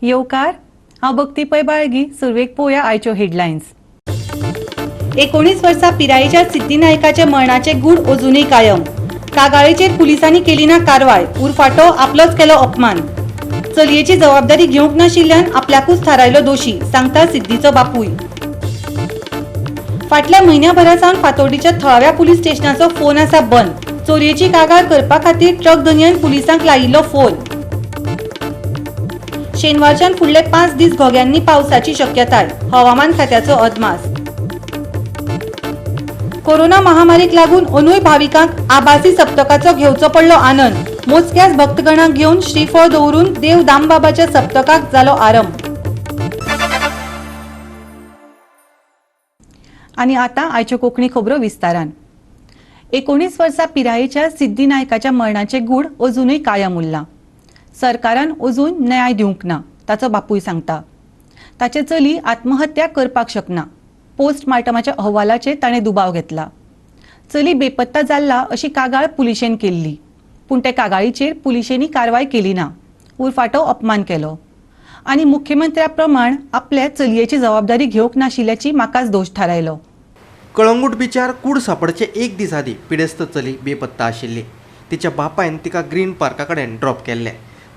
येवकार हांव भक्ती पै बाळगी सुरवेक पोया आयच्यो हेडलायन्स। 19 वर्सां पिरायेच्या सिद्धी नायकाच्या मरणाचे गूढ अजूनही कायम। कागाळीचेर पुलिसांनी केली ना कारवाय, उरफाटो आपलोच केलो अपमान। चलयेची जबाबदारी घेवंक नाशिल्ल्यान आपल्याकूच थारायलो दोशी, सांगता सिद्धीचो बापूय। फाटल्या म्हयन्याभरासावन फातोर्डेच्या थळाव्या पुलीस स्टेशनाचो फोन आसा बंद। चोरयेची कागाळ करपा खातीर ट्रक धन्यान पुलिसांक लायिल्लो फोन। शेनवारच्यान फुडले 5 दीस घोग्यांनी पावसाची शक्यताय, हवामान खात्याचो अदमास। कोरोना महामारीक लागून अंदूय भाविकांक आभासी सप्तकाचो घेवचो पडलो आनंद। मोजक्याच भक्तगणांक घेवन श्रीफळ दवरून देव दामबाबाच्या सप्तकाक जालो आरंभ। आनी आतां आयच्यो कोंकणी खबरो विस्तारान। 19 वर्सां पिरायेच्या सिद्धी नायकाच्या मरणाचे गूढ अजूनय कायम उरला। सरकारान अजून न्याय दिवंक ना, ताचो बापूय सांगता। ताचे चली आत्महत्या करपाक शकना। पोस्टमार्टमाच्या अहवालाचेर ताणें दुबाव घेतला। चली बेपत्ता जाल्ला अशी कागाळ पुलिशेन केल्ली, पूण ते कागाळीचेर पुलिशेंनी कारवाय केली ना, उरफाटो अपमान केलो आनी मुख्यमंत्र्या प्रमाण आपले चलयेची जबाबदारी घेवंक नाशिल्ल्याची म्हाकाच दोश थारायलो। कळंगूट बिचार कूड सापडचे एक दीस आदी पिडेस्त चली बेपत्ता आशिल्ली। तिच्या बापायन तिका ग्रीन पार्का कडेन ड्रॉप केल्ले।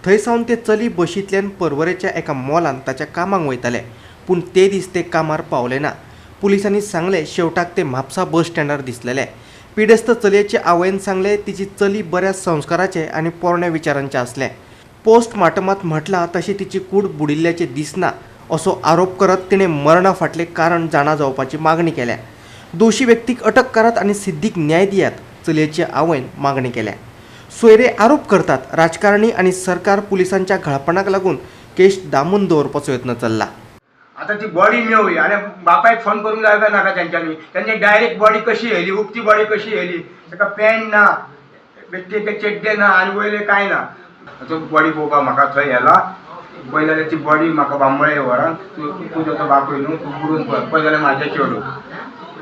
थंय सावन ते चली बशींतल्यान पर्वरेच्या एका मॉलान ताच्या कामाक वयताले, पूण ते दीस ते कामार पावले ना। पुलिसांनी सांगले शेवटाक ते म्हापसा बस स्टँडार दिसलेले। पिडेस्त चलयेचे आवयन सांगले तिची चली बऱ्या संस्काराचे आनी पोरण्या विचारांचे आसले। पोस्टमार्टमांत म्हटलां तशी तिची कूड बुडिल्ल्याचे दिसना असो आरोप करत तिणें मरणा फाटलें कारण जाणा जावपाची मागणी केल्या। दोशी व्यक्तीक अटक करात आनी सिद्धीक न्याय दियात, चलयेचे आवयन मागणी केल्या। सोयरे आरोप करतात राजकारणी आनी सरकार पुलिसांच्या घाळपणाक लागून केस दामून दवरपाचो यत्न चल्ला। आता ती बॉडी मेळ्ळी आणि बापायक फोन करूंक जाय काय नाका त्यांनी डायरेक्ट बॉडी कशी येयली, उक्ती बॉडी कशी येयली, ताका पॅन्ट ना, बेश्टे चड्डे ना आनी वयले कांय ना। तो बॉडी पळोवपाक म्हाका थंय येला। पळय जाल्यार ती बॉडी म्हाका बांबळे व्हरान तूं ताचो बापूय न्हू, तूं बुडून पळय जाल्यार म्हाजें चेडूं।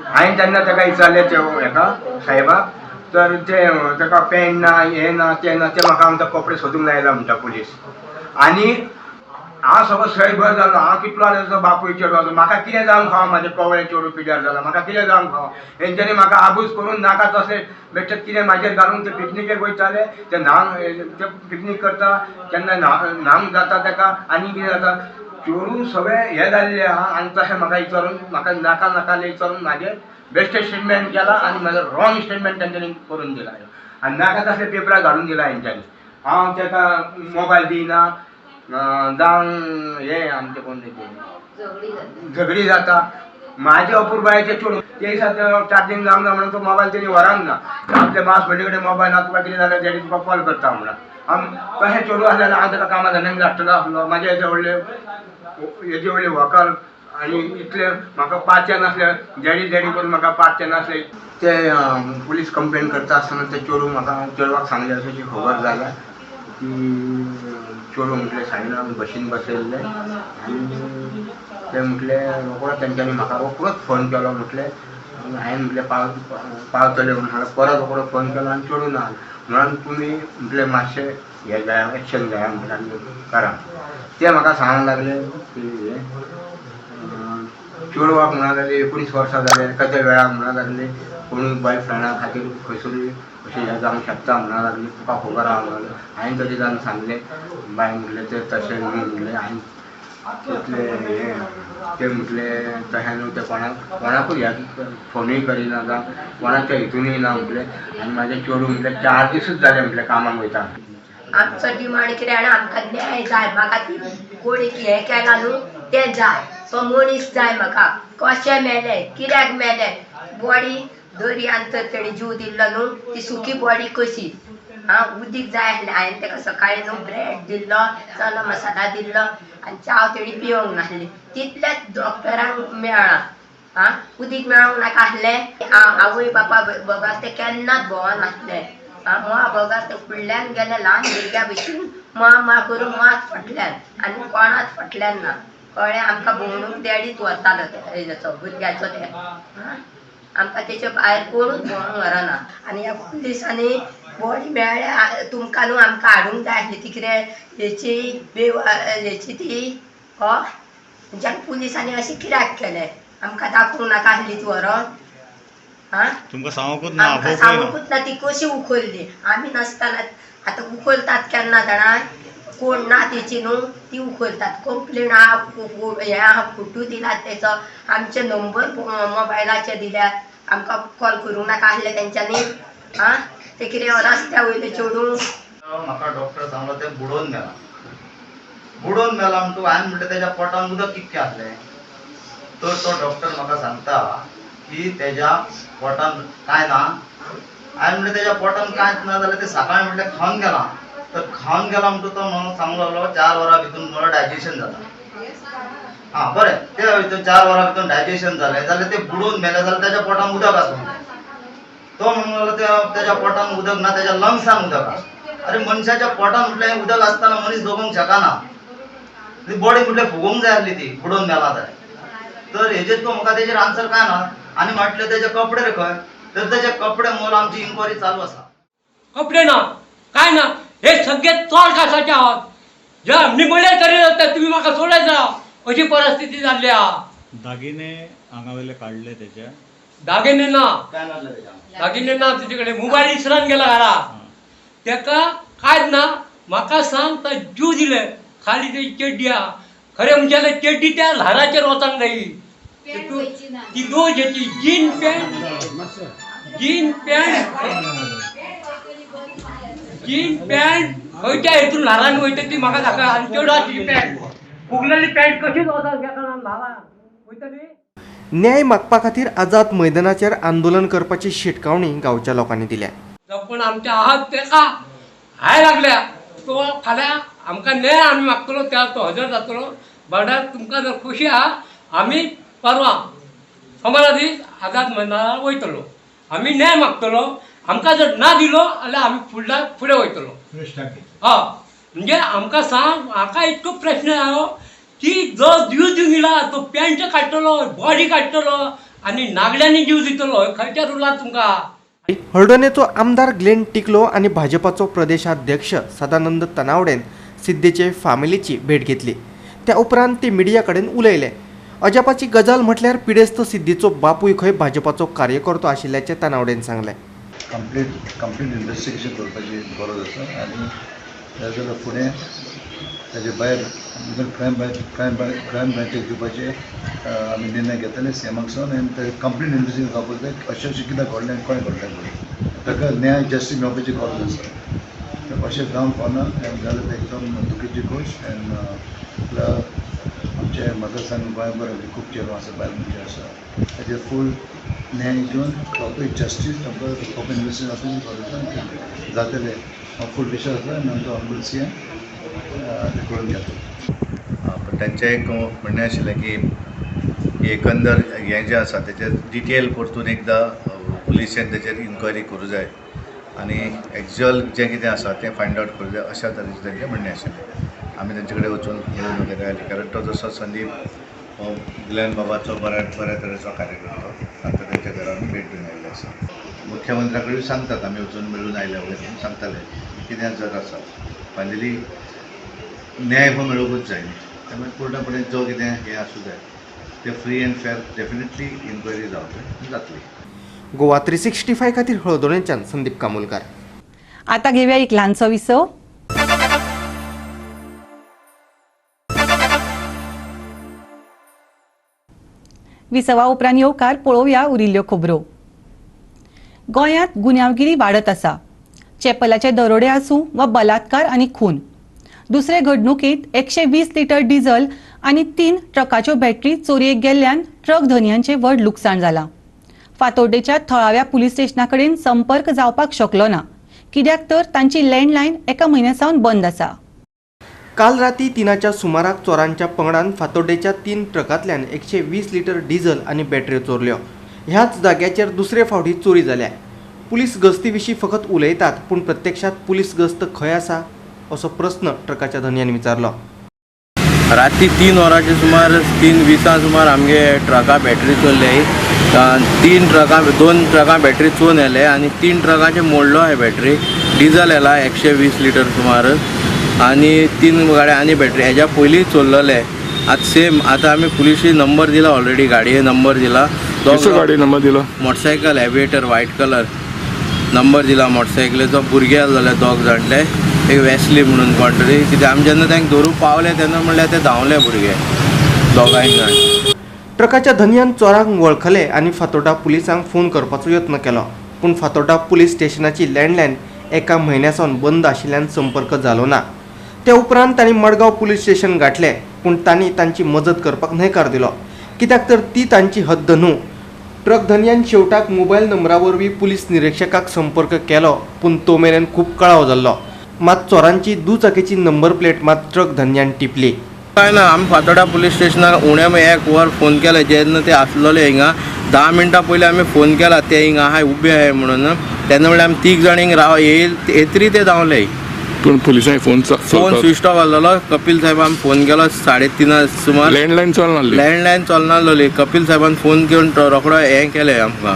हांवें तेन्ना ताका विचारलें हेका साहेबाक, तर ते ताका पॅन्ट ना, हें ना, तें ना, ते म्हाका आमचे कपडे सोदूंक लायला म्हणटा पुलीस। आनी हांव सगळो सय बरो जालो, हांव कितलो आसा बापूय चेडूं आसा, म्हाका कितें जावंक फावा, म्हाजें कवळें चेडूं पिड्यार जाला, म्हाका कितें जावंक फावा। हेंच्यांनी म्हाका आबूज करून नाका तशें बेश्टें कितें म्हाजेर घालून ते पिकनिकेक वयताले, ते न्हांग ते पिकनीक करता तेन्ना न्हांग जाता ताका आनी कितें जाता, चेडूं सगळें हें जाल्लें आहा। आनी तशें म्हाका विचारून म्हाका नाका नाका विचारून म्हाजें बेश्टें स्टेटमेंट केला आनी म्हाजो रॉंग स्टेटमेंट तेंच्यांनी करून दिला आनी नाका तशें पेपरार घालून दिला हेंच्यांनी। हांव ताका मोबायल दिना जावं हें आमचें कोण झगडी जाता। म्हाजे अपूर्बायेचें चेडूं ते दिसा चार्जींग जावंक ना म्हणून तो मोबायल तेणी व्हरांक ना। आपले मास भयणी कडेन मोबायल ना, तुका कितें जाल्यार तेणी तुका कॉल करता म्हणून। तशें चेडूं आसलें जाल्यार हांव ताका कामा धंद्याक धाडटलो आसलो। म्हाजे हेजे व्हडले व्हंकल आनी इतले म्हाका पांचचे नासले, झेडी करून म्हाका पांचचे नासले। ते पुलीस कंप्लेन करता आसतना ते चेडूं म्हाका चेडवाक सांगलें अशी खबर जाल्या की चेडूं म्हटलें सायनान बशीन बसयल्लें आनी ते म्हटलें रोखडोच तेंच्यांनी म्हाका रोखडोच फोन केलो म्हटलें। हांवें म्हटलें पावतले म्हणून परत रोखडो फोन केलो आनी चेडूं ना म्हणून तुमी म्हटलें मातशें हें जाय एक्शन जाय म्हटलें करा। ते म्हाका सांगूंक लागले की चेडवाक म्हणून लागले 19 वर्सां जाले, एकाच्या वेळाक म्हणून लागले कोणूय बॉयफ्रेंडा खातीर खंयसरूय अशें हें जावंक शकता म्हणून लागली, तुका खबर आहा म्हणून। हांवें तरी जावन सांगलें बाय म्हटलें तें तशें न्हू म्हटलें, हांवें तितलें हें तें म्हटलें तशें न्हू, तें कोणाकूय ह्या फोनूय करिना जावं कोणाच्या हितूनय ना म्हटलें। आनी म्हाजें चेडूं म्हटलें 4 दिसूच जाले म्हटलें कामाक वयता। आमचो डिमांड कितें आनी आमकां न्याय जाय। म्हाका ती कोणीक हें केलां न्हू तें जाय, तो मनीस जाय म्हाका। कशें मेलें, कित्याक मेलें, बॉडी दर्यान तर तेणी जीव दिल्लो न्हू, ती सुकी बॉडी कशी। उदीक जाय आसलें, हांवें ताका सकाळीं न्हू ब्रेड दिल्लो, चना मसाला दिल्लो आनी चाव तेणी पिवंक नासली। तितलेंच डॉक्टरांक मेळ्ळां, उदीक मेळोंक नाका आसलें। आवय बापा बोगास ते केन्नाच भोंवनासले। मोआ बोगास ते फुडल्यान गेले ल्हान भुरग्या भशेन मा करून मात फाटल्यान आनी कोणाच फाटल्यान ना। कळ्ळें, आमकां भोंवणूक डॅडीच व्हरतालो हेजो भुरग्याचो ते। आमकां तेचे भायर कोणूच भोंवंक व्हरना। आनी ह्या पुलिसांनी बॉडी मेळ्ळ्या तुमकां न्हू आमकां हाडूंक जाय आसली ती कितें हेची ती म्हणजे पुलिसांनी अशें कित्याक केलें आमकां दाखोवंक नाका आसली ती व्हरोन हां तुमकां सांगूंकूच ना आमकां सांगूंकूच ना ती कशी उखलली आमी नासतना आतां उखलतात केन्ना जाणा कोण ना तेची न्हू ती उखलतात कंप्लेन हे फोटो दिला तेचो आमचे नंबर मोबायलाचे दिल्यात आमकां कॉल करूंक नाका आसले तेंच्यांनी हां ते कितें रस्त्या वयले चेडूं म्हाका डॉक्टर सांगलो ते बुडोवन मेला म्हणटू हांवें म्हणलें तेज्या पोटान उदक कितकें आसलें तर तो डॉक्टर म्हाका सांगता की तेज्या पोटान कांय ना हांवें म्हणलें तेज्या पोटान कांयच ना जाल्यार ते सकाळीं म्हणलें खावन गेला तर खावन गेला म्हणटू तो म्हाका सांगलो लागलो 4 वरां भितर मला डायजेशन जाता हां बरें ते भितर 4 वरां भितर डायजेशन जालें जाल्यार ते बुडोवन मेले जाल्यार तेज्या पोटान उदक आसलें तो म्हणून तेज्या पोटान उदक ना तेज्या लंग्सान उदक आसा अरे मनशाच्या पोटान म्हटलें उदक आसतना मनीस जगोंक शकना ती बॉडी म्हटल्यार फुगोवंक जाय आसली ती बुडोवन मेला जाल्यार तर हेजेर तो म्हाका तेजेर आन्सर काय ना आनी म्हटलें तेजे कपडे रे खंय तर तेजे कपडे मोल आमची इन्क्वायरी चालू आसा कपडे ना काय ना हे सगळे चड कासाचे आहात जे आमी म्हणले तरी जाता तुम्ही म्हाका सोडायचा अशी परिस्थिती जाल्ली आहा दागिने हांगावयले काडले तेचे दागिने ना काय नासलें तेच्या दागिने ना तुजे कडेन मोबायल इसरान गेला घरा तेका कांयच ना म्हाका सांग तर जीव दिले खाली ते चेड्डी आहा खरें म्हणजे चेड्डी त्या ल्हाराचेर वचोंक जायी ती दोन हेची जीन पॅन्ट खंयच्या हेतून ल्हारान वयता ती म्हाका दाखय आनी चेडवाची पॅन्ट फुगलेली पॅन्ट कशीच वचोंक घेता ल्हारान वयतली न्याय मागपा खातीर आझाद मैदानाचेर आंदोलन करपाची शिटकावणी गांवच्या लोकांनी दिल्या पण आमच्या आहात तेका हाय लागल्या तो फाल्यां आमकां न्याय आमी मागतलो त्या तो हजर जातलो भाडार तुमकां जर खुशी आहा आमी परवां सोमारा दीस आझाद मैदानार वयतलो आमी न्याय मागतलो आमकां जर ना दिलो जाल्यार आमी फुडें वयतलो हय म्हणजे आमकां सांग म्हाका इतको प्रश्न आयो की जो जीव दिला तो पॅन्ट काडटलो बॉडी काडटलो आनी नागड्यांनी जीव दितलो खंयच्या रुलार तुमकां हळदोणेचो आमदार ग्लेन टिकलो आणि भाजपाचो प्रदेशाध्यक्ष सदानंद तनावडेन सिद्धेचे फामिलीची भेट घेतली त्या उपरांत ते मिडिया कडेन उलयले अजापाची गजाल म्हटल्यार पिडेस्त सिद्धीचो बापूय खंय भाजपाचो कार्यकर्तो आशिल्ल्याचे तनावडेन सांगले कंप्लीट इन्वेस्टिगेशन करपाची गरज आसा आनी जाल्यार फुडें ताजे भायर क्रायम ब्रांचेक दिवपाचे आमी निर्णय घेतले सीएमाक सावन आनी ते कंप्लीट इन्वेस्टिगेशन जावपाक जाय अशें कित्याक घडलें आनी खंय घडलें म्हणून ताका न्याय जस्टीस मेळपाची गरज आसा अशें जावंक पावना जाल्यार ते एकदम दुखीची गोश्ट आनी आमचे मतदारसंघ गोंयभर खूब चेडवां आसा भायर म्हणजे आसा ताजेर फूल न्याय घेवन प्रॉपर जस्टीस प्रॉपर इन्वेस्टिगेशन जावपाची जातलें फूल विशय आसा आनी आमचो ऑनरेबल सीएम ते करून घेतलो पण त्यांचें एक म्हणणें आशिल्लें की एकंदर हें जें आसा तेचेर डिटेल परतून एकदां पुलिशेन तेचेर इन्क्वायरी करूं जाय आनी एक्च्युअल जें कितें आसा तें फायंड आवट करूं जाय अशा तरेचें तेंचें म्हणणें आशिल्लें आमी तेंचे कडेन वचून मेळून वगैरे आयले कारण तो जसो संदीप ग्लेन बाबाचो बऱ्या तरेचो कार्यकर्तो आतां तेंच्या घरान भेट दिवन आयिल्ले आसा मुख्यमंत्र्या कडेन सांगतात आमी वचून मेळून आयले वगैरे सांगताले कितें जर आसा फायनली न्याय हो मेळोवंकूच जाय त्यामुळे कोर्टा फुडें जो कितें हें आसूं जाय तें फ्री एंड फेर डेफिनेटली इन्क्वायरी जातली गोवा 365 खातीर हळदोणेच्यान संदीप कामोलकार. आता घेऊया एक ल्हानसो विसव. विसवा उपरांत येवकार पळोवया उरिल्ल्यो खबरो. गोंयांत गुन्यांवगिरी वाडत आसा. चेपलाचे दरोडे आसूं वा बलात्कार आनी खून. दुसरे घडणुकीत 120 लिटर डिझल आनी 3 ट्रकाच्यो बॅटरी चोरयेक गेल्ल्यान ट्रक धन्यांचें व्हड लुकसाण जालां. फातोर्डेच्या थळाव्या पुलीस स्टेशना कडेन संपर्क जावपाक शकलो ना कित्याक तर तांची लँडलायन एका म्हयन्यासावन बंद आसा. काल राती 3च्या सुमाराक चोरांच्या पंगडान फातोर्डेच्या 3 ट्रकांतल्यान 120 लिटर डिझल आनी बॅटऱ्यो चोरल्यो. ह्याच जाग्याचेर दुसरे फावटी चोरी जाल्या. पुलीस गस्ती विशीं फकत उलयतात पूण प्रत्यक्षात पुलीस गस्त खंय आसा असो प्रस्न ट्रकाच्या धन्यान विचारलो. राती 3 वरांचे सुमार 3:20 सुमार आमगे ट्रका बॅटरी चोरले. 2 ट्रकां बॅटरी चोरून येले आनी 3 ट्रकांचे मोडलो हे बॅटरी डिझल येला 120 लिटर सुमार आणि 3 गाड्या आणि बॅटरी हेज्या पयलीं चल्लले. आतां सेम आतां आमी पुलिशी नंबर दिला ऑलरेडी, गाडये नंबर दिला. गाडी नंबर दिलो motorcycle aviator white colour number दिला मोटरसायकलीचो. भुरगे जाले 2 जाणटे, एक वेस्ली म्हणून कोण तरी, कित्याक आमी जेन्ना तांकां धरून पावले तेन्ना म्हणल्यार ते धांवले भुरगे 2 जाण. ट्रकाच्या धनयान चोरांक वळखले आनी फातोर्डा पुलिसांक फोन करपाचो यत्न केलो, पूण फातोर्डा पुलीस स्टेशनाची लँडलायन एका म्हयन्यासावन बंद आशिल्ल्यान संपर्क जालो ना. ते उपरांत तांणी मडगांव पुलीस स्टेशन गाठले, पूण तांणी तांची मजत करपाक न्हयकार दिलो, कित्याक तर ती तांची हद्द न्हू. ट्रक धनयान शेवटाक मोबायल नंबरा वरवीं पुलीस निरीक्षकाक संपर्क केलो, पूण तो मेरेन खूब कळाव जाल्लो. मात चोरांची दुचाकीची नंबर प्लेट मात ट्रक धनयान टिपली. काय ना, आमी फातोर्डा पुलीस स्टेशनाक उणें 1 वर फोन केले. जेन्ना ते आसलेले हिंगा 10 मिनटां पयलीं आमी फोन केला ते हिंगा आहाय उबे आहाय म्हणून. तेन्ना म्हणल्यार आमी 3 जाण हिंगा येईल येतरी ते धांवले. पूण पुलिसांनी फोन स्विच ऑफ आसलेलो. कपिल साहेबान फोन केलो 3:30 सुमार. लँडलायन लँडलायन चलनासली. कपिल साहेबान फोन घेवन रोखडो हें केलें आमकां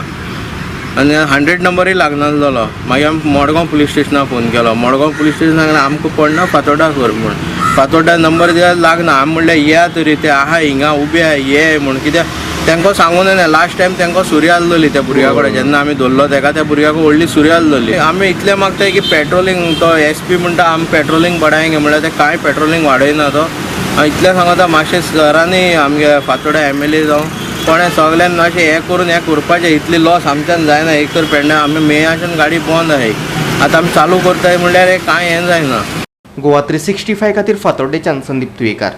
आनी 100 नंबरूय लागनासलो. मागीर आमी मडगांव पुलीस स्टेशनाक फोन केलो. मडगांव पुलीस स्टेशनाक आमकां पडना फातोर्डा कर म्हूण. फातोर्डा नंबर दिल्यार लागना. आमी म्हणलें या तरी ते आहा हिंगा उबे आहाय ये म्हूण. कित्याक तांकां सांगून येना. लास्ट टायम तांकां सुरी आसलेली त्या भुरग्या कडेन. जेन्ना आमी धरलो तेका त्या भुरग्याक व्हडली सुरी आसलेली. आमी इतलें मागताय की पेट्रोलिंग तो SP म्हणटा आमी पेट्रोलिंग बडायंगे म्हणल्यार ते कांय पेट्रोलिंग वाडयना तो. इतलें सांगता मातशें सरांनी आमगे फातोर्डा MLA जावं कोणें सगल्यान मातशें हें करून हें करपाचें. इतली लॉस आमच्यान जायना. एक तर पेडण्या आमी मेयाच्यान गाडी बंद आहाय. आतां आमी चालू करताय म्हणल्यार हें कांय हें जायना. गोवा 365 खातीर फातोर्डेच्यान संदीप तुयेकार.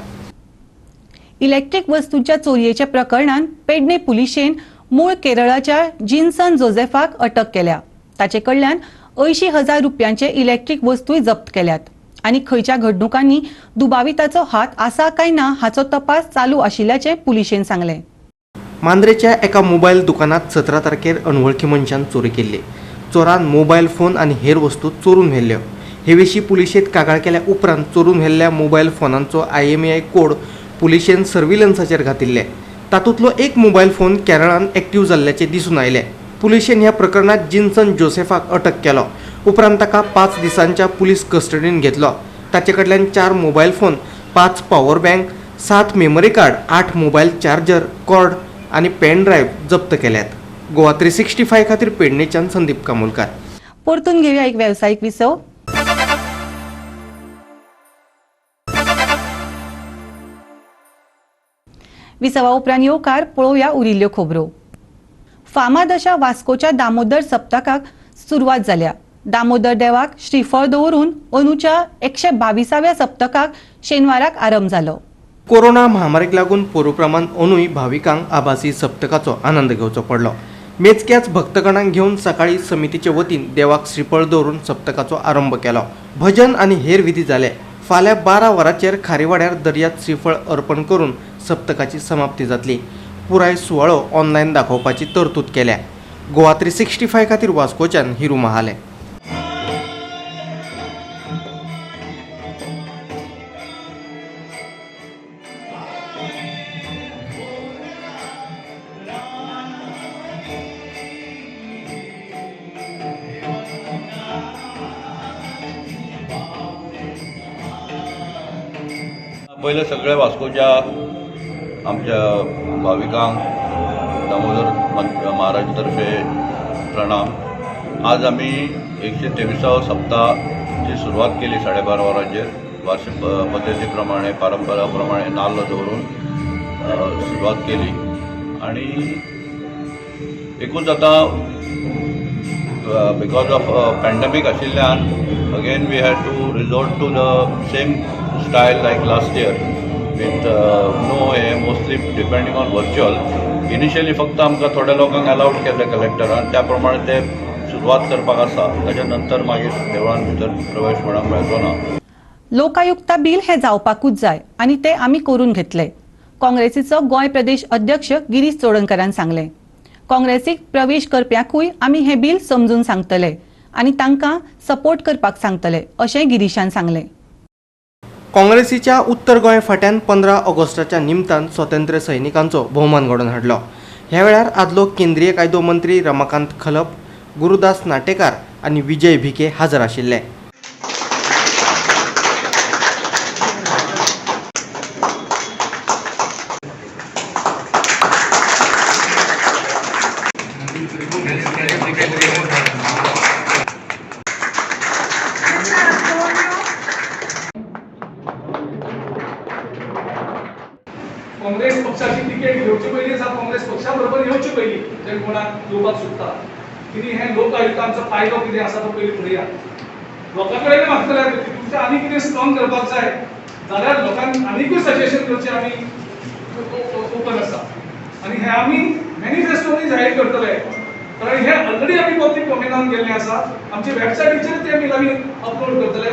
इलेक्ट्रीक वस्तूंच्या चोरयेच्या प्रकरणात पेडणे पुलिशेन मूळ केरळाच्या जिन्सन जोसेफाक अटक केल्या. ताचे कडल्यान 80,000 रुपयांचे इलेक्ट्रीक वस्तूय जप्त केल्यात आणि खंयच्या घडणुकांनी दुबाविताचो हात आसा काय ना हाचो तपास चालू आशिल्ल्याचे पुलिशेन सांगले. मांद्रेच्या एका मोबायल दुकानात 17 तारखेर अनवळखी मनशान चोरी केल्ली. चोरान मोबायल फोन आनी हेर वस्तू चोरून व्हेल्ल्यो. हे विशीं पुलिशेंत कागाळ केल्या उपरांत चोरून व्हेल्ल्या मोबायल फोनांचो IMEI कोड पुलिशेन सर्विलन्साचेर घातिल्ले. तातूंतलो एक मोबायल फोन केरळान एक्टिव्ह जाल्ल्याचे दिसून आयले. पुलिशेन ह्या प्रकरणात जिन्सन जोसेफाक अटक केलो. उपरांत ताका 5 दिसांच्या पुलीस कस्टडीन घेतलो. ताचे कडल्यान 4 mobile phone, 5 power bank, 7 memory card, 8 mobile charger, cord आनी पेन ड्रायव्ह जप्त केल्यात. गोवा 365 खातीर पेडणेच्यान संदीप कामोलकार. परतून घेऊया एक व्यावसायिक विसव. विसवा उपरांत येवकार पळोवया उरिल्ल्यो खबरो. फामाद अशा वास्कोच्या दामोदर सप्तकाक सुरवात जाल्या. दामोदर देवाक श्रीफळ दवरून अंदूच्या 122व्या सप्तकाक शेनवाराक आरंभ जालो. कोरोना महामारीक लागून पोरुप्रमाण अंदूय भाविकांक आभासी सप्तकाचो आनंद घेवचो पडलो. मेजक्याच भक्तगणांक घेवन सकाळी समितीचे वतीन देवाक श्रीफळ दवरून सप्तकाचो आरंभ केलो. भजन आनी हेर विधी जाले. फाल्यां 12 वरांचेर खारीवाड्यार दर्यांत श्रीफळ अर्पण करून सप्तकाची समाप्ती जातली. पुराय सुवाळो ऑनलायन दाखोवपाची तरतूद केल्या. गोवा 365 खातीर वास्कोच्यान हिरू महाले. पहिले सगळ्या वास्कोच्या आमच्या भाविकांक दामोदर महाराज तर्फे प्रणाम. आज आम्ही 123व्या सप्ताहाची सुरुवात केली 12:30 वरांचेर. वार्षिक पद्धतीप्रमाणे परंपराप्रमाणे नाल्ल दवरून सुरुवात केली आणि एकूच आता बिकॉज ऑफ पॅन्डेमीक आशिल्ल्यान again we had to resort to the same style like last year with no हे mostly depending on virtual. Initially फक्त आमकां थोड्या लोकांक अलाउड केले कलेक्टरान, त्या प्रमाणे ते सुरवात करपाक आसा. ताच्या नंतर मागीर देवळान भितर प्रवेश म्हणून मेळचो ना. लोकायुक्ता बिल हे जावपाकूच जाय आनी ते आमी करून घेतले. काँग्रेसीचो गोंय प्रदेश अध्यक्ष गिरीश चोडणकरान सांगले. काँग्रेसीक प्रवेश करप्यांकूय आमी हे बिल समजून सांगतले आनी तांकां सपोर्ट करपाक सांगतले अशेंय गिरीशान सांगले. काँग्रेसीच्या उत्तर गोंय फाट्यान 15 ऑगस्टाच्या निमतान स्वातंत्र्य सैनिकांचो भोवमान घडोवन हाडलो. ह्या वेळार आदलो केंद्रीय कायदो मंत्री रमाकांत खलप, गुरुदास नाटेकार आणि विजय भिके हजर आशिल्ले. काँग्रेस पक्षाची तिकेट घेवची पयली काँग्रेस पक्षा बरोबर येवची पयली जे कोणाक येवपाक सोदता कितें हे लोक आयुक्तांचो फायदो कितें आसा तो पयली पळया. लोकां कडेन मागतले तुमचें आनी कितें स्ट्रॉंग करपाक जाय जाल्यार लोकांक आनीकूय सजेशन करचें आमी ओपन आसा आनी हे आमी मॅनिफेस्टोनी जाहीर करतले. कारण हे ऑलरेडी आमी पब्लीक डोमेनान गेल्ले आसा. आमचे वेबसायटीचेर ते आमी आमी अपलोड करतले.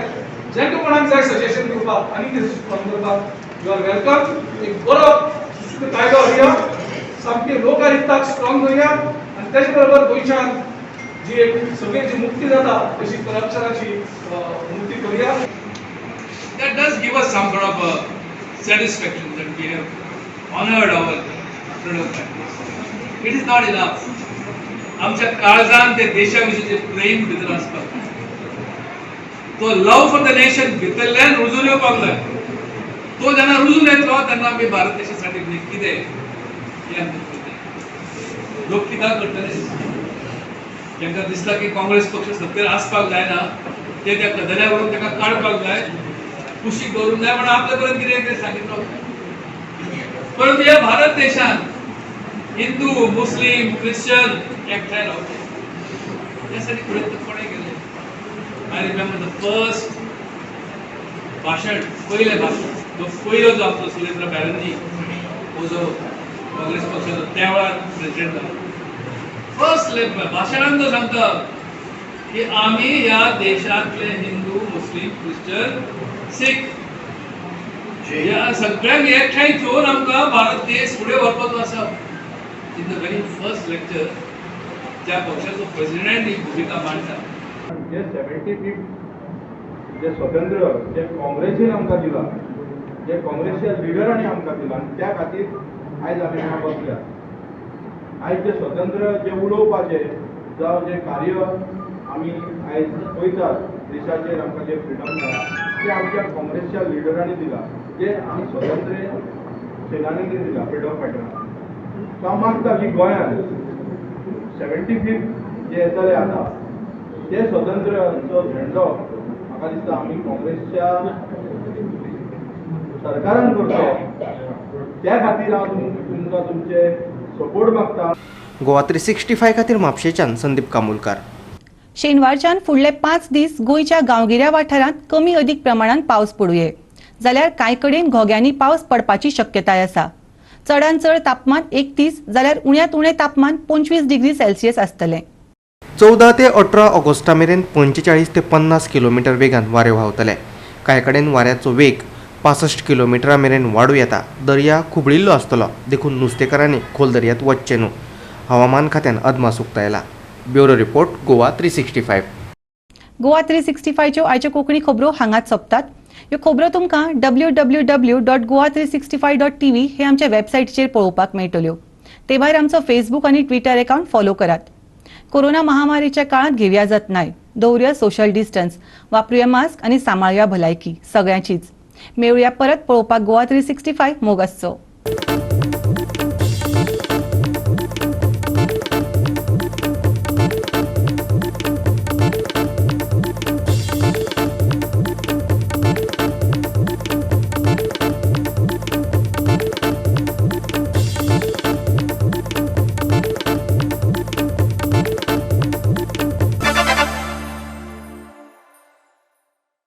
जेंका कोणाक जाय सजेशन दिवपाक आनी कितें स्ट्रॉंग करपाक यू आर वेलकम. एक बरो कायदो हाडया सामके लोकहिताक स्ट्रॉंग करया आनी तेच बरोबर गोंयच्यान जी एक सगळी जी मुक्ती जाता तशी करप्शनाची मुक्ती करया. That does give us some sort of a satisfaction that we have honored our freedom fighters. It is not enough. आमच्या काळजान ते देशाविशींचे प्रेम भितर आसपाक तो लव फॉर द नेशन भितरल्यान रुजून येवपाक जाय. तो जेन्ना रुजून येतलो तेन्ना आमी भारत देशासाठी कितें हें आमी करतले. लोक कित्याक करतले तांकां दिसता की काँग्रेस पक्ष सत्तेर आसपाक जायना ते त्या कदऱ्या वरून ताका काडपाक जाय कुशीक दवरूंक जाय म्हणून आपल्या पर्यंत कितें सांगितलो. परंतु ह्या भारत देशान हिंदू मुस्लिम ख्रिश्चन एकठांय रावचे त्यासाठी प्रयत्न कोणे केले. आय रिमेंबर द फर्स्ट भाशण पयलें भाशण तो पयलो जो आपलो सुरेंद्र बॅनर्जी हो जो काँग्रेस पक्षाचो त्या वेळार प्रेसिडेंट जालो फर्स्ट भाशणांत तो सांगता की आमी ह्या देशांतले हिंदू मुस्लिम ख्रिश्चन सीख ह्या सगळ्यांक एकठांय घेवन आमकां भारत देश फुडें व्हरपाचो आसा. In the very first lecture त्या पक्षाचो प्रेसिडेंट ही भुमिका मांडटा. जे 75 जे स्वातंत्र्य जे काँग्रेसीन आमकां दिलां जे काँग्रेसच्या लिडरांनी आमकां दिलां आनी त्या खातीर आयज आमी हांगा बसल्या. आयज जे स्वतंत्र जे उलोवपाचे जावं जे कार्य आमी आयज पळयतात देशाचेर आमकां जे फ्रिडम मेळ्ळा ते आमच्या काँग्रेसच्या लिडरांनी दिलां जे आमी स्वतंत्र सेनानींनी दिलां फ्रिडम फायटरांक. सो हांव मागता की गोंयांत 75 जे येतले आतां ते स्वतंत्रचो झेंडो म्हाका दिसता आमी काँग्रेसच्या सरकारान करतो त्या खातीर हांव तुमकां तुमचे सपोर्ट मागता. गोवा 365 खातीर म्हापशेच्यान संदीप कामुलकार. शेनवारच्यान फुडले 5 दीस गोंयच्या गांवगिऱ्या वाठारांत कमी अदीक प्रमाणात पावस पडूये जाल्यार कांय कडेन घोग्यांनी पावस पडपाची शक्यताय आसा. चडांत चड तापमान 31 जाल्यार उण्यांत उणें तापमान 25 डिग्री सेल्सियस आसतलें. 14 ते 18 ऑगस्टा मेरेन 45 ते 50 किलोमीटर वेगान वारे व्हांवतले. कांय कडेन वाऱ्याचो वेग 65 किलोमिटरा मेरेन वाडूं येता. दर्या खुबळिल्लो आसतलो देखून नुस्तेकारांनी खोल दर्यांत वचचें न्हू. हवामान खात्यान अदमास उक्तायला. Bureau report Goa 365. गोवा 365च्यो आयच्यो कोंकणी खबरो हांगाच सोंपतात. ह्यो खबरो तुमकां www.goa365.tv हे आमच्या वेबसायटीचेर पळोवपाक मेळटल्यो. ते भायर आमचो फेसबूक आनी ट्विटर अकाउंट फॉलो करात. कोरोना महामारीच्या काळात घेवया जतनाय, दवरुया सोशल डिस्टन्स, वापरुया मास्क आनी सांबाळुया भलायकी सगळ्यांचीच. मेळुया परत पळोवपाक गोवा 365 मोग आसचो.